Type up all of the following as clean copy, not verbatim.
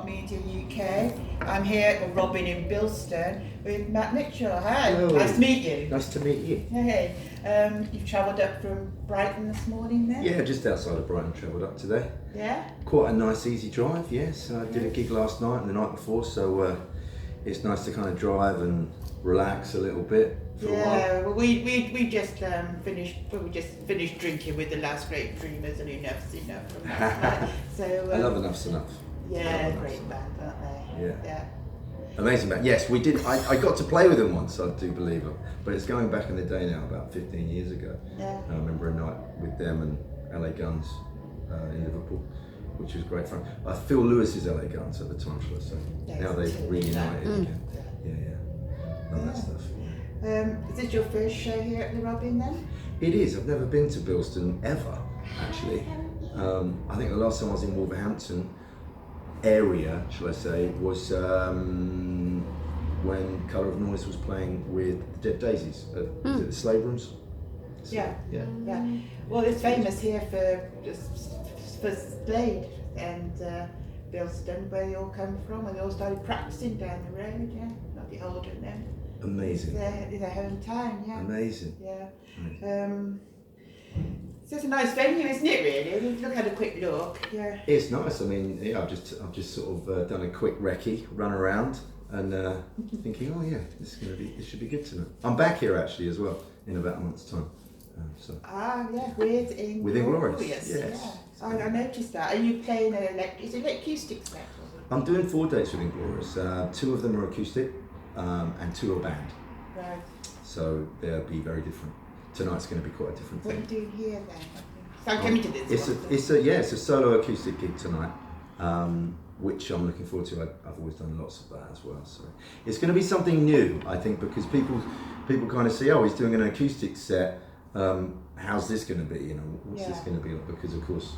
Media UK. I'm here at the Robin in Bilston with Matt Mitchell. Hi, Hello. nice to meet you. Nice to meet you. Hey, you've travelled up from Brighton this morning then? Yeah, just outside of Brighton, travelled up today. Yeah? Quite a nice easy drive, yes. I did a gig last night and the night before, so it's nice to kind of drive and relax a little bit for a while. Yeah, well, we just finished drinking with the last great dreamers and enough's enough from last night. So I love Enough's Enough. yeah, great band, aren't they? Yeah. Amazing band. Yes, we did. I got to play with them once, I do believe it. But it's going back in the day now, about 15 years ago. Yeah. I remember a night with them and LA Guns in Liverpool, which was great fun. Phil Lewis's LA Guns at the time, shall I say. Yes, Now they've reunited again. Yeah. Yeah. Love that stuff. Is this your first show here at the Robin then? It is. I've never been to Bilston ever, actually. I think the last time I was in Wolverhampton area, shall I say, was when Colour of Noise was playing with the Dead Daisies at the Slave Rooms. So, Yeah. Yeah. Well, it's famous here for Slade and Bilston, where they all come from, and they all started practicing down the road. Yeah, not the older then. Amazing. It's their hometown. Yeah. Amazing. Yeah. So it's a nice venue, isn't it? Really. Look, had a quick look. Yeah. It's nice. I mean, yeah, I've just sort of done a quick recce, run around, and thinking, oh yeah, this should be good tonight. I'm back here actually as well in about a month's time. With Inglorious. Yes. Yeah. I noticed that. Are you playing is it an acoustic set? I'm doing 4 dates with Inglorious. 2 of them are acoustic, and 2 are band. Right. So they'll be very different. Tonight's going to be quite a different What are thing. you doing here then? So I'm coming to this one. It's a solo acoustic gig tonight, which I'm looking forward to. I've always done lots of that as well. So it's going to be something new, I think, because people kind of see, oh, he's doing an acoustic set. How's this going to be? You know, what's this going to be like? Because of course,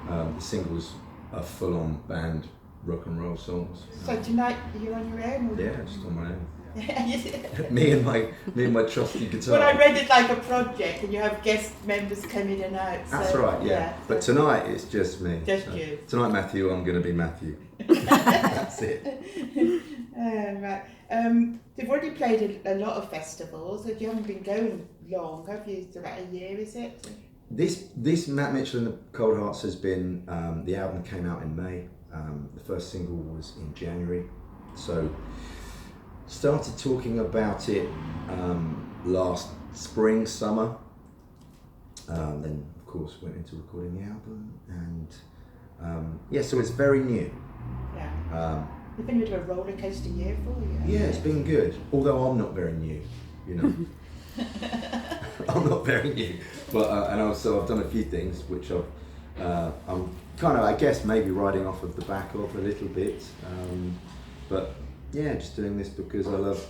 the singles are full-on band rock and roll songs. So tonight you're on your own? Or Yeah, just on my own. me and my trusty guitar. Well, I read it like a project, and you have guest members come in and out. So, That's right, yeah. But tonight it's just me. Just you. Tonight, Matthew, I'm going to be Matthew. That's it. Right. You've already played a lot of festivals, but you haven't been going long, have you? It's about a year, is it? This Matt Mitchell and the Cold Hearts has been, the album came out in May. The first single was in January. So started talking about it last spring, summer. Then of course went into recording the album, and so it's very new. Yeah. It's been a bit of a roller coaster year for you. Yeah, it's been good. Although I'm not very new, you know. I'm not very new, but and also I've done a few things which I'm kind of, I guess, maybe riding off of the back of a little bit, but yeah, just doing this because I love.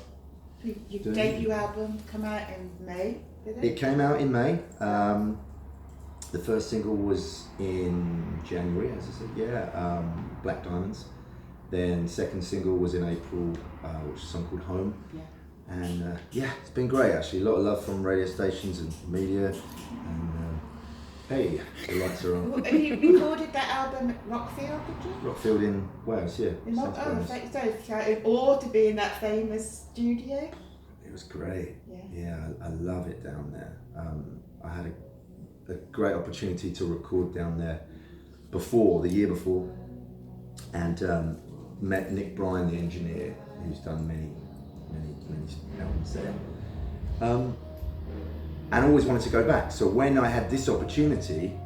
Your debut album come out in May, did it? It came out in May. The first single was in January, as I said, Black Diamonds. Then second single was in April, which is a song called Home. Yeah. And it's been great actually. A lot of love from radio stations and media. And hey, the lights are on. Have you recorded that album at Rockfield, did you? Rockfield in Wales, yeah. So it ought to be in that famous studio. It was great. Yeah. I love it down there. I had a great opportunity to record down there the year before, and met Nick Bryan, the engineer, who's done many albums there, and always wanted to go back. So when I had this opportunity,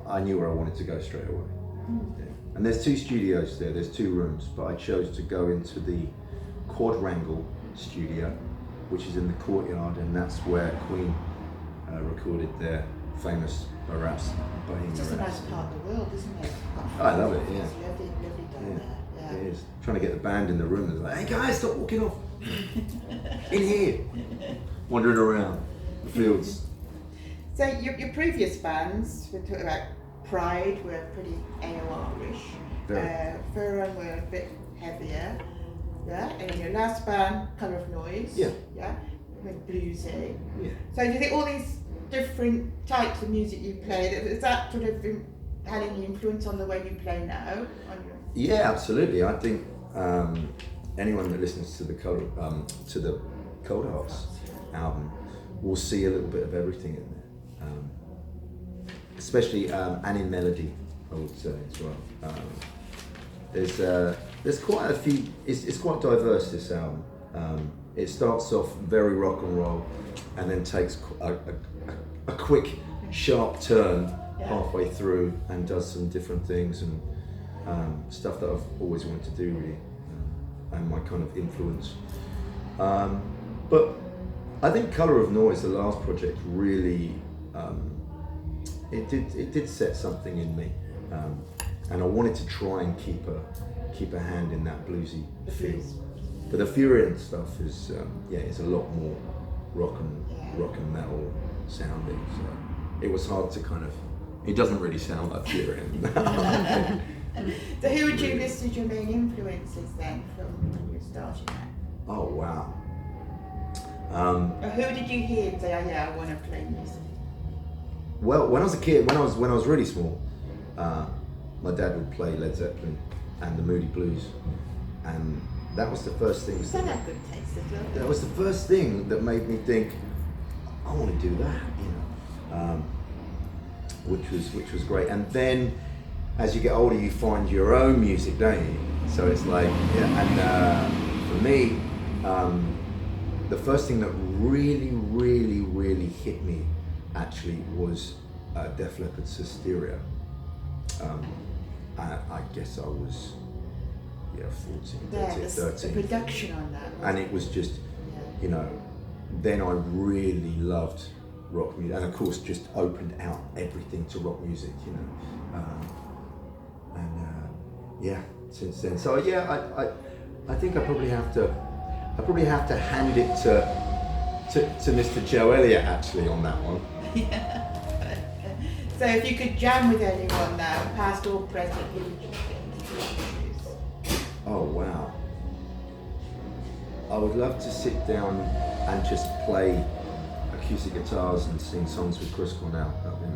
I knew where I wanted to go straight away. Yeah. And there's 2 studios there, there's 2 rooms, but I chose to go into the Quadrangle studio, which is in the courtyard, and that's where Queen recorded their famous Raps. It's just a nice part of the world, isn't it? I love it, yeah. It's lovely down there. Yeah. It is. Trying to get the band in the room and like, hey guys, stop walking off. In here. Wandering around the fields. So your previous bands, we're talking about Pride, were pretty AOR-ish. Furran were a bit heavier. Yeah. And your last band, Colour of Noise. Yeah. Yeah. Went bluesy. Yeah. So do you think all these different types of music you play, has that sort of had any influence on the way you play now? Yeah, absolutely. I think anyone that listens to the Cold Hearts album will see a little bit of everything in there, especially and in melody, I would say as well. There's quite a few. It's quite diverse, this album. It starts off very rock and roll, and then takes a quick, sharp turn halfway through, and does some different things and stuff that I've always wanted to do, really, and my kind of influence. But I think Colour of Noise, the last project, really it did set something in me, and I wanted to try and keep a hand in that bluesy feel. But the Furion stuff is it's a lot more rock and metal sounding. So it was hard to kind of. It doesn't really sound like Furion. So who would you list as your main influences then from when you were starting that? Oh wow. Who did you hear and say, oh yeah, I want to play music? Well, when I was a kid, when I was really small, my dad would play Led Zeppelin and the Moody Blues, and that was the first thing. That had good taste as well. That was the first thing that made me think, I want to do that, which was great. And then, as you get older, you find your own music, don't you? So it's like, for me, the first thing that really hit me actually was Def Leppard's Hysteria. I guess I was 14, 13. The production on that. And it was just, then I really loved rock music, and of course just opened out everything to rock music, since then. So I think I probably have to hand it to Mr. Joe Elliott actually on that one. Yeah. So if you could jam with anyone now, past or present, who would you choose? Oh wow. I would love to sit down and just play acoustic guitars and sing songs with Chris Cornell. That would be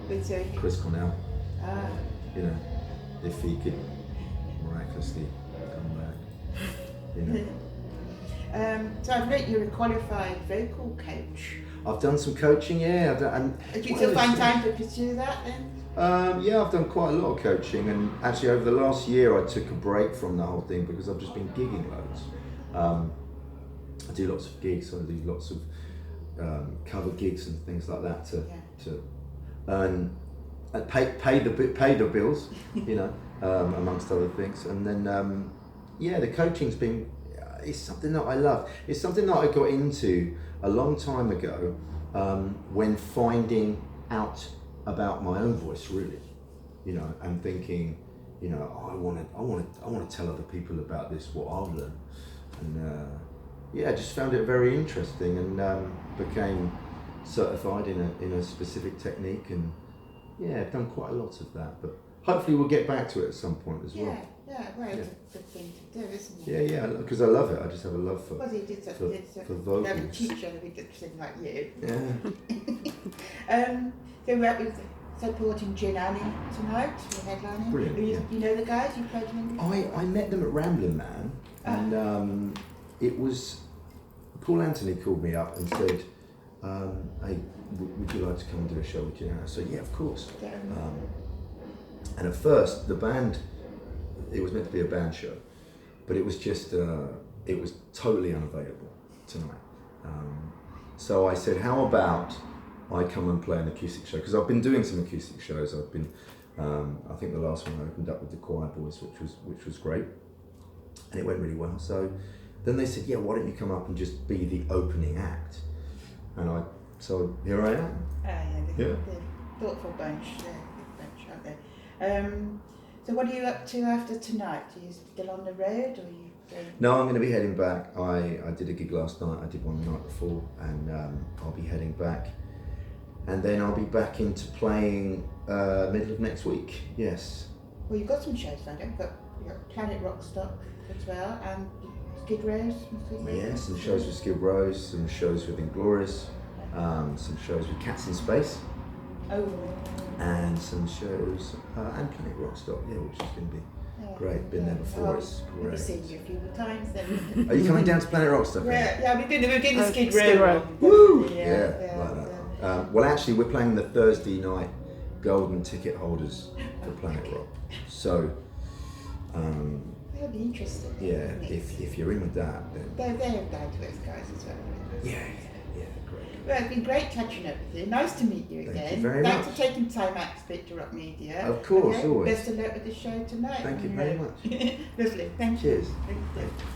amazing. With Chris Cornell. Ah. If he could miraculously come back. So I've read you're a qualified vocal coach. I've done some coaching, yeah. Do you still find time to pursue that then? I've done quite a lot of coaching, and actually over the last year I took a break from the whole thing because I've just been gigging loads. I do lots of gigs, I do lots of cover gigs and things like that to earn, pay the bills, amongst other things. And then the coaching's been. It's something that I love. It's something that I got into a long time ago when finding out about my own voice, really, and thinking, I want to tell other people about this, what I've learned, and I just found it very interesting, and became certified in a specific technique, and I've done quite a lot of that, but hopefully we'll get back to it at some point as well. It's a good thing to do, isn't it? Yeah, because I love it. I just have a love for he did for vocals. Never teacher who did something like you. Yeah. So we're up with supporting Gin Annie tonight, you're headlining. Brilliant. You know the guys, you played them in? I met them at Ramblin' Man, and it was Paul Anthony called me up and said, "Hey, would you like to come and do a show with Gin Annie?" I said, "Yeah, of course." And at first, the band. It was meant to be a band show, but it was just, it was totally unavailable tonight. So I said, how about I come and play an acoustic show? Because I've been doing some acoustic shows. I've been, I think the last one I opened up with the Choir Boys, which was great, and it went really well. So then they said, why don't you come up and just be the opening act? And so here I am. They're thoughtful bunch, aren't they? So what are you up to after tonight? Are you still on the road, or are you going? No, I'm going to be heading back. I did a gig last night. I did one the night before, and I'll be heading back. And then I'll be back into playing middle of next week. Yes. Well, you've got some shows, haven't you? You've got Planet Rockstock as well, and Skid Row's. Yeah, some shows with Skid Row's, some shows with Inglorious, some shows with Cats in Space. Oh. And some shows, and Planet Rockstock, which is going to be Great, been there before. It's I've great. seen you a few more times then. Are you coming down to Planet Rock stuff? Yeah, we've been the Skid Skid Row. Row. one. Woo! Yeah, Like that. Well, actually, we're playing the Thursday night golden ticket holders for Planet Rock. So, That'll be interesting. yeah, if you're in with that, then They're down to earth guys as well. yeah, great. Well, it's been great catching up with you. Nice to meet you Thank again. you very Thanks much. for taking time out to speak to Rock Media. Of course, Okay, always. Best of luck with the show tonight. Thank you very much. Lovely. Thank Cheers. you. Thank you.